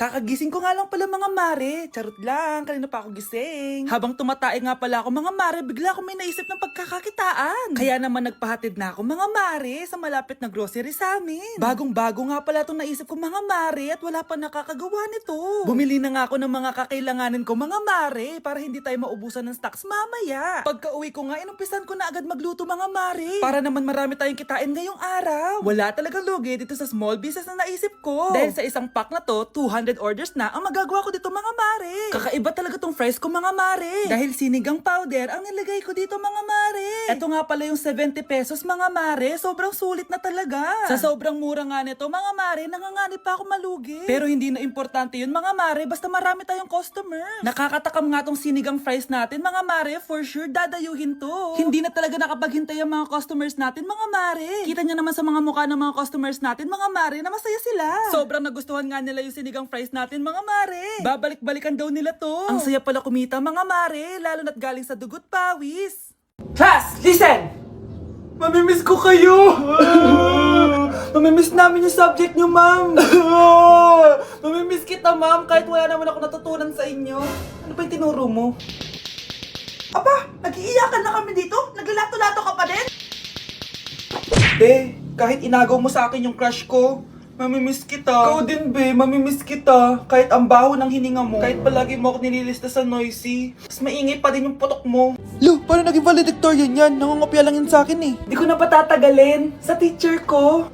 Kakagising ko nga lang pala mga mare. Charot lang, kanina pa ako gising. Habang tumatae nga pala ako mga mare, bigla ako may naisip ng pagkakakitaan. Kaya naman nagpahatid na ako mga mare sa malapit na grocery sa amin. Bagong-bago nga pala itong naisip ko mga mare at wala pa nakakagawa nito. Bumili na nga ako ng mga kakailanganin ko mga mare para hindi tayo maubusan ng stocks mamaya. Pagka uwi ko nga, inumpisan ko na agad magluto mga mare. Para naman marami tayong kitain ngayong araw. Wala talagang lugi dito sa small business na naisip ko. Dahil sa isang pack na to, 200 orders na ang magagawa ko dito mga mare. Kakaiba talaga tong fries ko mga mare. Dahil sinigang powder ang nilagay ko dito mga mare. Ito nga pala yung 70 pesos mga mare. Sobrang sulit na talaga. Sa sobrang mura nga nito mga mare, nanganganib pa ako malugi. Pero hindi na importante yun mga mare, basta marami tayong customers. Nakakatakam nga tong sinigang fries natin mga mare, for sure dadayuhin to. Hindi na talaga nakapaghintay ang mga customers natin mga mare. Kita niyo naman sa mga mukha ng mga customers natin mga mare na masaya sila. Sobrang nagustuhan nga nila yung sinigang fries natin mga mare. Babalik-balikan daw nila to. Ang saya pala kumita mga mare, lalo na't galing sa dugot pawis. Class, listen! Mamimiss ko kayo! Mamimiss namin yung subject nyo, ma'am! Mamimiss kita, ma'am, kahit wala naman ako natutunan sa inyo. Ano pa yung tinuro mo? Aba, nag-iiyakan na kami dito? Naglalato-lato ka pa din? Be, kahit inagaw mo sa akin yung crush ko, mamimiss kita. Ikaw din, be. Mamimiss kita. Kahit ang baho ng hininga mo. Kahit palagi mo ako nililista sa noisy. Mas maingay pa din yung putok mo. Lo, paano naging valedictorian yan? Nangungopia lang yun sa akin eh. Di ko na patatagalin. Sa teacher ko,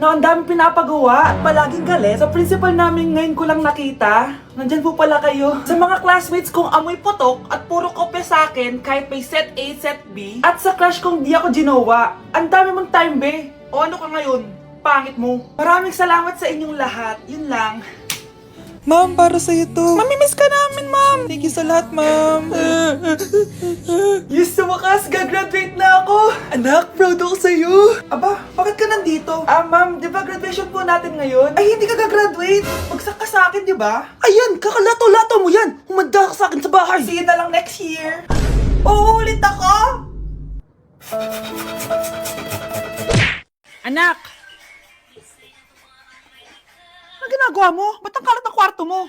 na ang dami pinapagawa at palaging galit. Sa principal namin ngayon ko lang nakita. Nandyan po pala kayo. Sa mga classmates kong amoy putok at puro kopya sa akin kahit may set A, set B. At sa crush kong di ako ginawa. Ang dami mong time, be. O ano ka ngayon? Pangit mo. Maraming salamat sa inyong lahat. Yun lang. Ma'am, para sa'yo to. Mamimiss ka namin, ma'am. Thank you sa lahat, ma'am. Yes, sa wakas, gagraduate na ako. Anak, proud ako sa'yo. Aba, bakit ka nandito? Ma'am, di ba graduation po natin ngayon? Ay, hindi ka gagraduate. Bagsak ka sa akin, di ba? Ayan, kakalato-lato mo yan. Humanda ka sa akin sa bahay. See you na lang next year. Uulit ako. Anak! Ano ginagawa mo? Ba't ang kalat ng kwarto mo?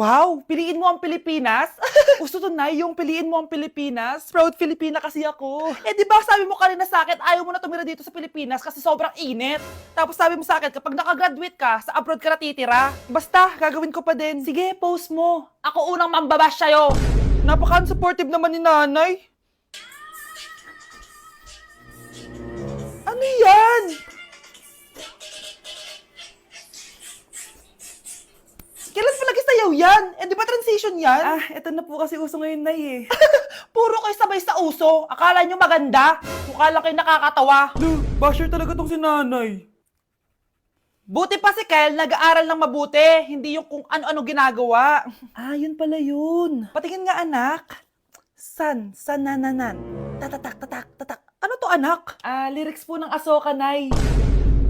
Wow! Piliin mo ang Pilipinas? Gusto to na yung piliin mo ang Pilipinas? Proud Filipina kasi ako. Eh di ba sabi mo kanina sa akin, ayaw mo na tumira dito sa Pilipinas kasi sobrang init. Tapos sabi mo sa akin, kapag nakagraduate ka, sa abroad ka na titira. Basta, gagawin ko pa din. Sige, post mo. Ako unang mambabash sa'yo. Napaka-unsupportive naman ni nanay. Ano yan? Kailan palagi sayaw yan? Eh, di ba transition yan? Eto na po kasi uso ngayon, Nay, eh. Puro kayo sabay sa uso. Akala nyo maganda. Mukha lang kayo nakakatawa. Lo, basher talaga tong si nanay. Buti pa si Kel, nag-aaral ng mabuti. Hindi yung kung ano-ano ginagawa. Yun pala yun. Patingin nga, anak. Sanananan. Tatak. Ano to, anak? Lyrics po ng Asoka, Nay.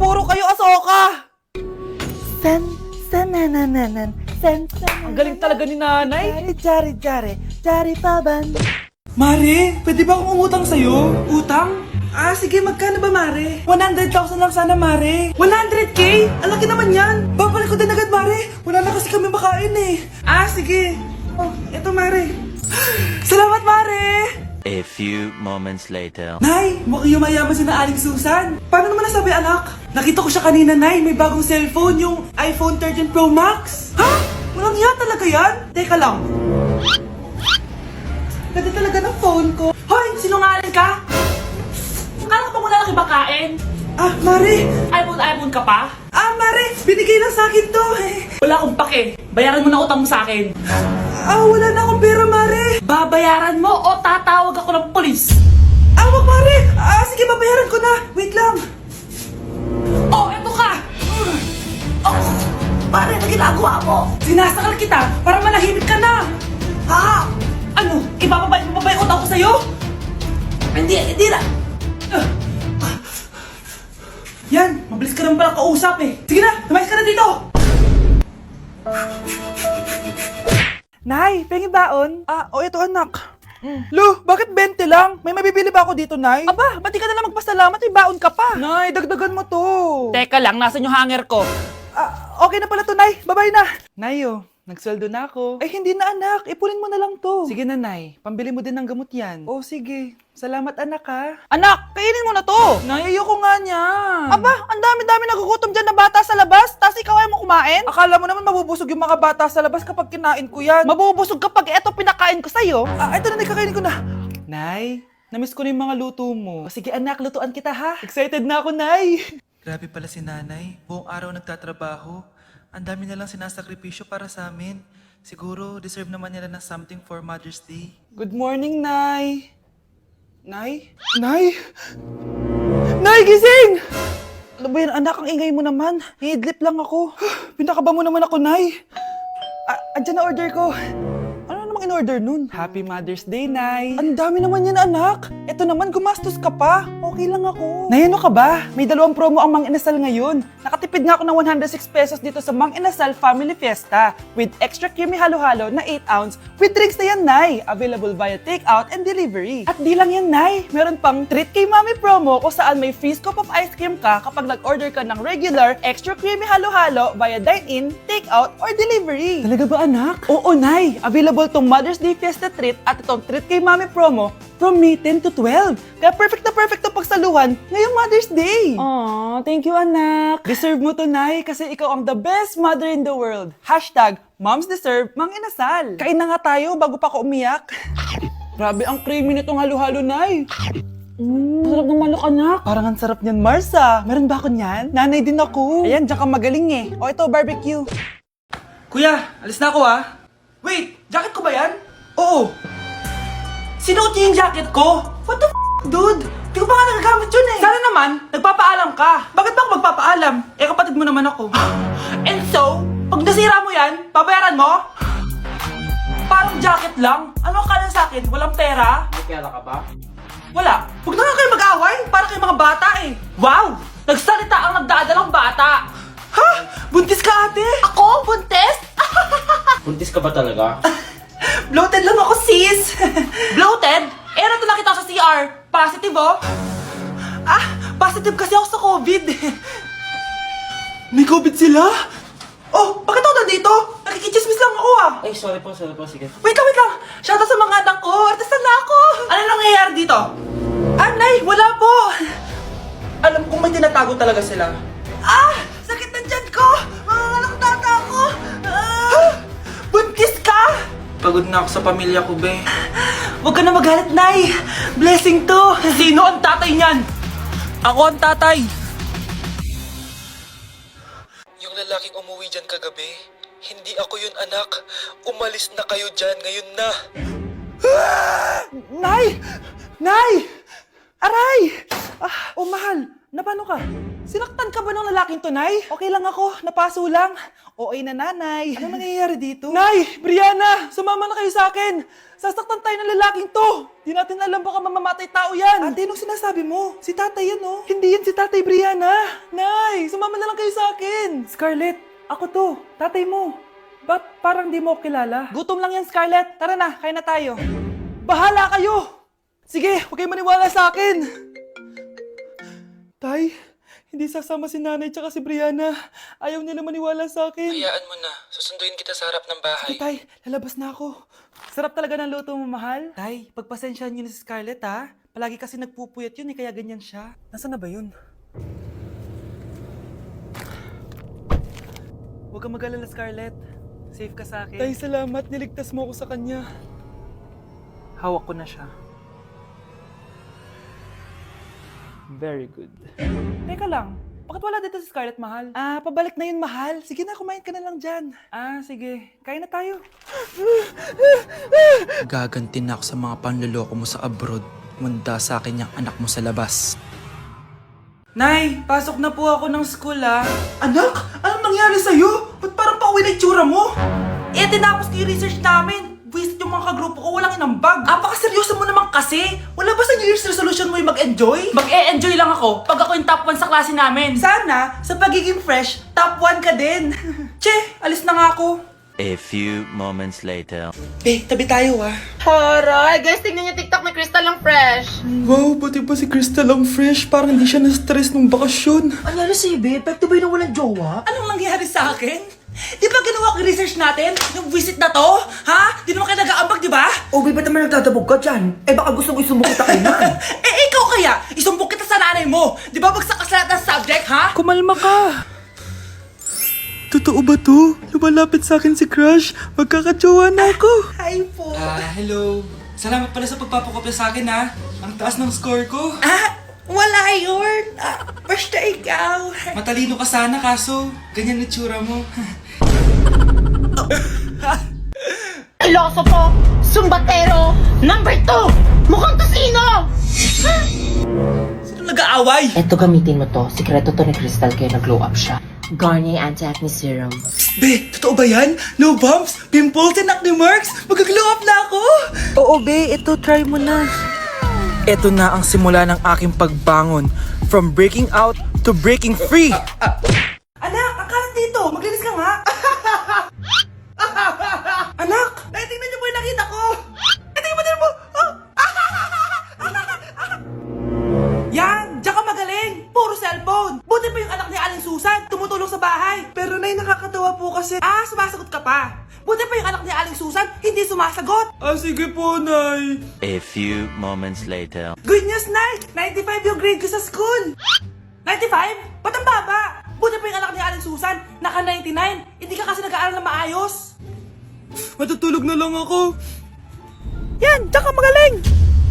Puro kayo Asoka! Sanananan. Ang galing talaga ni nanay. Jari paban. Mare, pwede ba akong umutang sa'yo? Utang? Sige, magkano ba, Mare? 100,000 lang sana, Mare. 100K? Ang laki naman yan. Babalik ko din agad, Mare. Wala na kasi kami makain eh. Sige. Oh, eto, Mare. Salamat, Mare. A few moments later. Nay, mukhang yumayaman si na Aling Susan. Paano naman nasabi, anak? Nakita ko siya kanina, Nay. May bagong cellphone, yung iPhone 13 Pro Max. Ha? Walang iya talaga yan? Teka lang. Ganda talaga ng phone ko. Hoy, sinungaling ka? Akala ko wala lang ibakain. Mare. iPhone ka pa? Mare, binigay lang sa akin to. Wala akong pake. Bayaran mo na utang mo sa akin. Wala na akong pera, Mare. Babayaran mo o tatawag ako ng polis? Wag, Mare. Sige, babayaran ko na. Wait lang. Oh, eto ka! Pare, na ginagawa mo? Sinasakal kita para manahimik ka na! Ha? Ano? Ibababay utang ko sa'yo? Hindi na! Yan, mabilis ka naman pala kausap eh. Sige na, tumayos ka na dito! Nay, pengi baon? Ito anak. Lo, bakit 20 lang? May mabibili ba ako dito, Nay? Aba, ba't di ka na lang magpasalamat? May baon ka pa! Nay, dagdagan mo to. Teka lang, nasan yung hanger ko? Okay na pala to, Nay. Bye-bye na. Nayo, nagsweldo na ako. Ay, hindi na, anak. Ipunin mo na lang to. Sige na, Nay. Pambili mo din ng gamot yan. Oh, sige. Salamat, anak, ha. Anak, kainin mo na to. Nay, ayoko nga niya. Aba, ang dami-dami nagugutom dyan na bata sa labas, tas ikaw ay mo kumain? Akala mo naman mabubusog yung mga bata sa labas kapag kinain ko yan. Mabubusog kapag eto pinakain ko sa'yo. Ito na, kakainin ko na. Nay, namiss ko na yung mga luto mo. Sige, anak, lutuan kita, ha. Excited na ako, Nay. Grabe pala si nanay. Buong araw nagtatrabaho. Ang dami na lang sinasakripisyo para sa amin. Siguro, deserve naman nila ng something for Mother's Day. Good morning, Nay. Nay? Nay? Nay, gising! Ano ba yan, anak? Ang ingay mo naman. Hihidlip lang ako. Pinakaba mo naman ako, Nay. Andyan na order ko. Ano namang in-order nun? Happy Mother's Day, Nay. Ang dami naman yan, anak. Ito naman, gumastos ka pa. Okay lang ako. Nay, ano ka ba? May 2 promo ang Mang Inasal ngayon. Nakatipid nga ako ng 106 pesos dito sa Mang Inasal Family Fiesta with extra creamy halo-halo na 8 ounce with drinks na yan, Nay. Available via takeout and delivery. At di lang yan, Nay. Meron pang Treat kay Mami promo kung saan may free scoop of ice cream ka kapag nag-order ka ng regular extra creamy halo-halo via dine-in, takeout, or delivery. Talaga ba, anak? Oo, Nay. Available tong Mother's Day Fiesta Treat at itong Treat kay Mami promo from May 10 to 12. Kaya perfect na pagsaluhan ngayong Mother's Day. Aww, thank you, anak. Deserve mo to, Nay, kasi ikaw ang the best mother in the world. Hashtag, Moms Deserve Mang Inasal. Kain na nga tayo bago pa ako umiyak. Grabe ang creamy nitong halo-halo, Nay. Sarap ng manok, anak. Parang ang sarap niyan, Marsa. Meron ba ako niyan? Nanay din ako. Ayan, diyan ka magaling eh. O ito, barbecue. Kuya, alis na ako ha. Wait, jacket ko ba yan? Oo. Sinuot niya yung jacket ko? What the dude? Di ko pa nga nagagamit yun eh. Sana naman, nagpapaalam ka. Bakit ba ako magpapaalam? Eh, kapatid mo naman ako. And so, pag nasira mo yan, babayaran mo? Parang jacket lang. Ano ang kala sa akin? Walang pera? May pera ka ba? Wala. Huwag na nga kayo mag-away. Para kayo mga bata eh. Wow! Nagsalita ang nagdadalang bata. Ha? Buntis ka, ate? Ako? Buntis? Buntis ka ba talaga? Bloated lang ako, sis. Bloated? Eh, nato nakita ko sa CR. Positive, oh. Positive kasi ako sa COVID. May COVID sila? Oh, bakit ako nandito? Nakikichismis lang ako, ah. Ay, sorry po, sige. Wait lang. Shoutout sa mga anak ko. Artisan na ako. Ano nangyayari dito? Nay, wala po. Alam kong may tinatago talaga sila. Sakit ng tiyan ko. Mga tata ako. Buntis ka? Pagod na ako sa pamilya ko, be. Huwag ka na magalit, Nay. Blessing to. Sino ang tatay niyan? Ako ang tatay. Yung lalaking umuwi dyan kagabi, hindi ako yun, anak. Umalis na kayo dyan ngayon na. Nay! Nay! Aray! Mahal. Napano ka? Sinaktan ka ba ng lalaking to, Nay? Okay lang ako. Napaso lang. OA na, nanay. Ano nangyayari dito? Nay! Brianna! Sumama na kayo sa akin! Sasaktan tayo ng lalaking to! Di natin alam baka mamamatay tao yan! Ate, anong sinasabi mo? Si tatay yan, oh. Hindi yan si tatay, Brianna! Nay! Sumama na lang kayo sa akin! Scarlett! Ako to! Tatay mo! Ba't parang di mo ako kilala? Gutom lang yan, Scarlett! Tara na, kain na tayo! Bahala kayo! Sige, huwag kayo maniwala sa akin! Tay, hindi sasama si nanay tsaka si Brianna. Ayaw nila maniwala sa akin. Hayaan mo na. Susunduin kita sa harap ng bahay. Sige, Tay, lalabas na ako. Sarap talaga ng luto mo, mahal. Tay, pagpasensyahan niyo na si Scarlett, ha? Palagi kasi nagpupuyat yun, kaya ganyan siya. Nasaan na ba yun? Huwag kang mag-alala, Scarlett. Safe ka sa akin. Tay, salamat. Niligtas mo ako sa kanya. Hawak ko na siya. Very good. Teka lang, bakit wala dito si Scarlett, mahal? Pabalik na yun, mahal. Sige na, kumain ka na lang dyan. Sige. Kain na tayo. Gaganti na ako sa mga panluloko mo sa abroad. Munda sa akin yung anak mo sa labas. Nay, pasok na po ako ng school, Anak, anong nangyari sa'yo? Ba't parang pauwi na itsura mo? Tinapos ko yung research namin. Visit yung mga kagrupo ko, walang inambag. Apakaseryoso mo naman kasi. Wala ba sa New Year's resolution mo yung mag-enjoy? Mag-e-enjoy lang ako pag ako yung top 1 sa klase namin. Sana, sa pagiging fresh, top 1 ka din. Che, alis na nga ako. A few moments later. Tabi tayo ah. Horay! Guys, tingnan niyo TikTok, may crystal lang fresh. Wow, pati pa si Crystal ang fresh. Parang hindi siya na-stress nung bakasyon. Anyari si Ibe? Epekto ba yun na walang jowa? Anong nangyari sa akin? Di ba ginawa ko yung research natin? Yung visit na to? Ha? Di naman kayo nag-aambag, di ba? O, ba't naman nagdadabog ka dyan? Eh, baka gusto ko isumukit ka kainan. Ikaw kaya? Isumbok kita sa nanay mo. Di ba bagsak ka sa lahat ng subject, ha? Kumalma ka. Totoo ba to? Lumalapit sa akin si Crush. Magkakajowa na ako. Hi po. Hello. Salamat pala sa pagpapakopya sa akin ha. Ang taas ng score ko. Wala yun. Basta ikaw. Matalino ka sana kaso ganyan na tsura mo. Iloso po! Sumbatero! Number 2! Mukhang kasino! Sino nag-aaway? Eto, gamitin mo to. Sikreto to ni Crystal kaya nag-glow up siya. Garnier Anti-Acne Serum. Be, totoo ba yan? No bumps, pimples, and acne marks? Mag-glow up na ako! Oo, be. Ito, try mo na. Ito na ang simula ng aking pagbangon. From breaking out to breaking free. Anak, ang kalat dito. Maglinis ka nga. Anak, tingnan niyo po yung nakita ko. Tingnan mo din po. Yan, diyan ka magaling. Puro cellphone. Buti pa yung anak ni Aling Susan. Tumutulong sa bahay. Pero nay, nakakatawa po kasi. Sumasagot ka pa. Buti pa yung anak ni Aling Susan, hindi sumasagot. Sige po, Nay. A few moments later. Good news, Nay! 95 yung grade ko sa school! 95? Ba't ang baba? Buti pa yung anak ni Aling Susan, naka 99. Hindi ka kasi nag-aaral na maayos. Matutulog na lang ako. Yan, diyan ka magaling!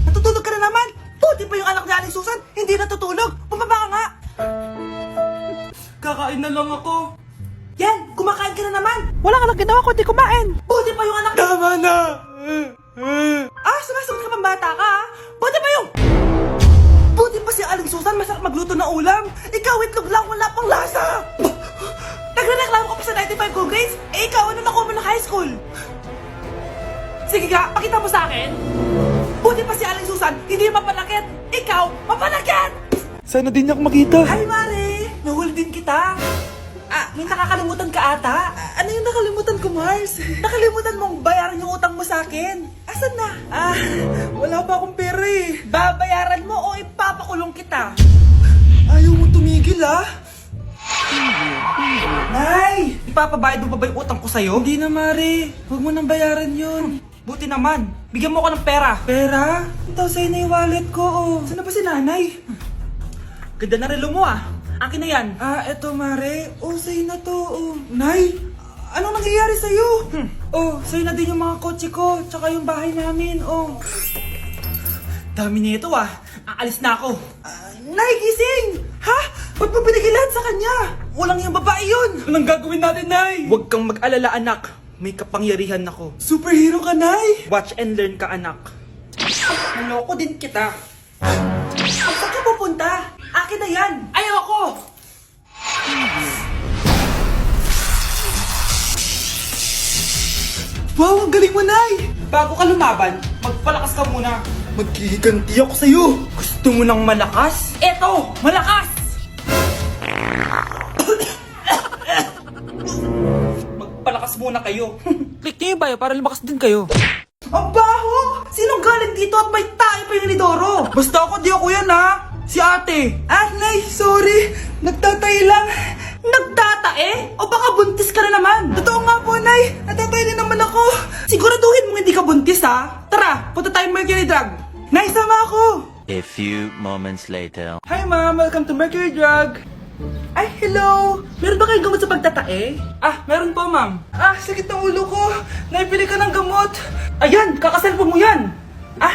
Natutulog ka na naman! Buti pa yung anak ni Aling Susan, hindi natutulog. Bumaba ka nga! Kakain na lang ako. Yan, kumakain ka na naman! Wala ka lang ginawa kundi kumain! Buti pa yung anak... Tama na! Sumasagot ka pang bata ka, ha? Buti pa yung... Buti pa si Aling Susan, masarap magluto ng ulam. Ikaw, itlog lang, wala pang lasa. Nagre-reklamo ka pa sa 95 good grades? Ikaw, ano nakuha mo ng high school? Sige ka, pakita mo sa akin. Buti pa si Aling Susan, hindi mapanakit. Ikaw, mapanakit! Sana din niya ako makita. Hi, Mare! Nahuli din kita. May nakakalimutan ka ata. Ano yung nakalimutan ko, Mars? Nakalimutan mong bayaran yung utang mo sa akin. Asan na? Wala pa akong pera eh. Babayaran mo o ipapakulong kita. Ayaw mo tumigil ah. Nay! Ipapabayad mo pa ba yung utang ko sa'yo? Hindi na, Mare. Huwag mo nang bayaran yun. Buti naman. Bigyan mo ko ng pera. Pera? Ito sa'yo na yung wallet ko oh. Saan na ba si nanay? Ganda na relo mo Akin na yan. Eto, Mare. Sa'yo na to oh. Nay, anong nangyayari sa'yo? Sa'yo na din yung mga kotse ko, tsaka yung bahay namin oh. Dami nito Aalis na ako. Nay, gising! Ha? Ba't mo binigay lahat sa kanya? Walang yung babae yun. Anong gagawin natin, Nay? Huwag kang mag-alala, anak. May kapangyarihan ako. Superhero ka, Nay! Watch and learn ka, anak. Naloko din kita. Saan ka pupunta? Akin na yan. Ayoko! Wow, ang galing mo, Nay! Bago ka lumaban, magpalakas ka muna. Maghihiganti ako sa'yo! Gusto mo ng malakas? Eto! Malakas! Magpalakas muna kayo. Click niyo yung bio para lumakas din kayo. Ang baho! Sinong galing dito at may tae pa yung Lidoro? Basta ako, di ako yan ha! Si ate! Nay, sorry. Nagtatay lang. Nagtatae? O baka buntis ka na naman? Totoo nga po, Nay. Nagtatay din naman ako. Siguraduhin mo hindi ka buntis, ha? Tara, punta tayong Mercury Drug. Nay, sama ako. A few moments later. Hi ma'am! Welcome to Mercury Drug! Ay, hello. Meron ba kayong gamot sa pagtatae? Meron po ma'am. Sakit ng ulo ko. Naipili ka ng gamot. Ayan, kakaselfon mo yan.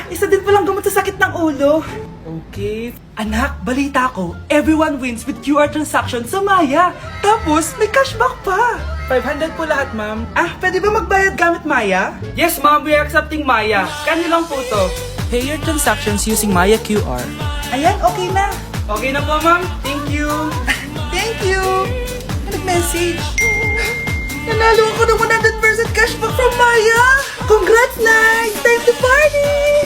Isa din palang gamot sa sakit ng ulo. Okay. Anak, balita ko, everyone wins with QR transaction sa Maya. Tapos, may cashback pa. 500 po lahat ma'am. Pwede ba magbayad gamit Maya? Yes ma'am, we are accepting Maya. Kanilang po to. Pay your transactions using Maya QR. Ayan, okay na. Okay na po ma'am. Thank you. Thank you. Nag-message. Nanalo ako ng 100% cashback from Maya. Congrats, Nay. Time to party.